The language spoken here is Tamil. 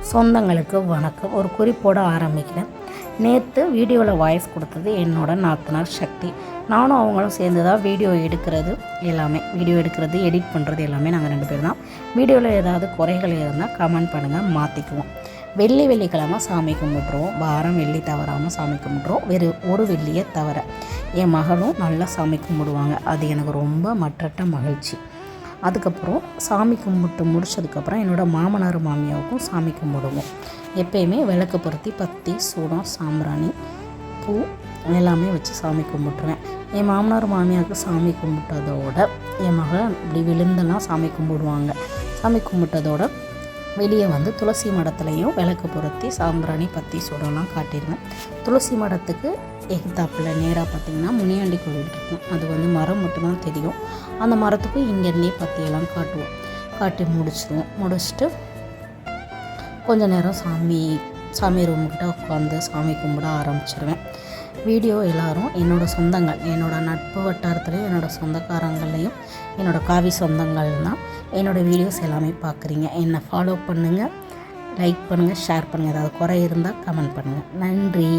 சொந்தங்களுக்கு வணக்கம். ஒரு குறிப்போடு ஆரம்பிக்கிறேன். நேற்று வீடியோவில் வாய்ஸ் கொடுத்தது என்னோட நாத்தனார் சக்தி. நானும் அவங்களும் சேர்ந்து தான் வீடியோ எடுக்கிறது எடிட் பண்ணுறது எல்லாமே நாங்கள் 2 பேர் தான். வீடியோவில் ஏதாவது குறைகள் இருந்தால் கமெண்ட் பண்ணுங்கள், மாற்றிக்குவோம். வெள்ளிக்கிழமை சாமி கும்பிட்ருவோம். வாரம் வெள்ளி தவறாமல் சாமி கும்பிட்ருவோம். வெறும் ஒரு வெள்ளியை தவிர என் மகளும் நல்லா சாமி கும்பிடுவாங்க. அது எனக்கு ரொம்ப மற்றற்ற மகிழ்ச்சி. அதுக்கப்புறம் சாமி கும்பிட்டு முடிச்சதுக்கப்புறம் என்னோடய மாமனார் மாமியாவுக்கும் சாமி கும்பிடுவோம். எப்பயுமே விளக்கு பொருத்தி பத்தி சூடம் சாம்பிராணி பூ எல்லாமே வச்சு சாமி கும்பிட்ருவேன். என் மாமனார் மாமியாவுக்கு சாமி கும்பிட்டதோட என் மகள் இப்படி விழுந்தெல்லாம் சாமி கும்பிடுவாங்க. சாமி கும்பிட்டதோட வெளியே வந்து துளசி மடத்துலையும் விளக்கு பொருத்தி சாம்பிராணி பத்தி சூடம்லாம் காட்டிடுவேன். துளசி மடத்துக்கு எகுத்தாப்பில் நேராக பார்த்திங்கன்னா முனியாண்டி கோவில் இருக்கும். அது வந்து மரம் மட்டும்தான் தெரியும். அந்த மரத்துக்கு இங்கேருந்தே பத்தியெல்லாம் காட்டி முடிச்சுட்டு கொஞ்சம் நேரம் சாமி ரூம்கிட்ட உட்காந்து சாமி கும்பிட ஆரம்பிச்சிருவேன். வீடியோ எல்லோரும் என்னோடய சொந்தங்கள், என்னோடய நட்பு வட்டாரத்துலேயும் என்னோடய சொந்தக்காரங்கள்லேயும் என்னோடய காவி சொந்தங்கள் தான் என்னோடய வீடியோஸ் எல்லாமே பார்க்குறீங்க. என்னை ஃபாலோ பண்ணுங்கள், லைக் பண்ணுங்கள், ஷேர் பண்ணுங்கள். ஏதாவது குறை இருந்தால் கமெண்ட் பண்ணுங்கள். நன்றி.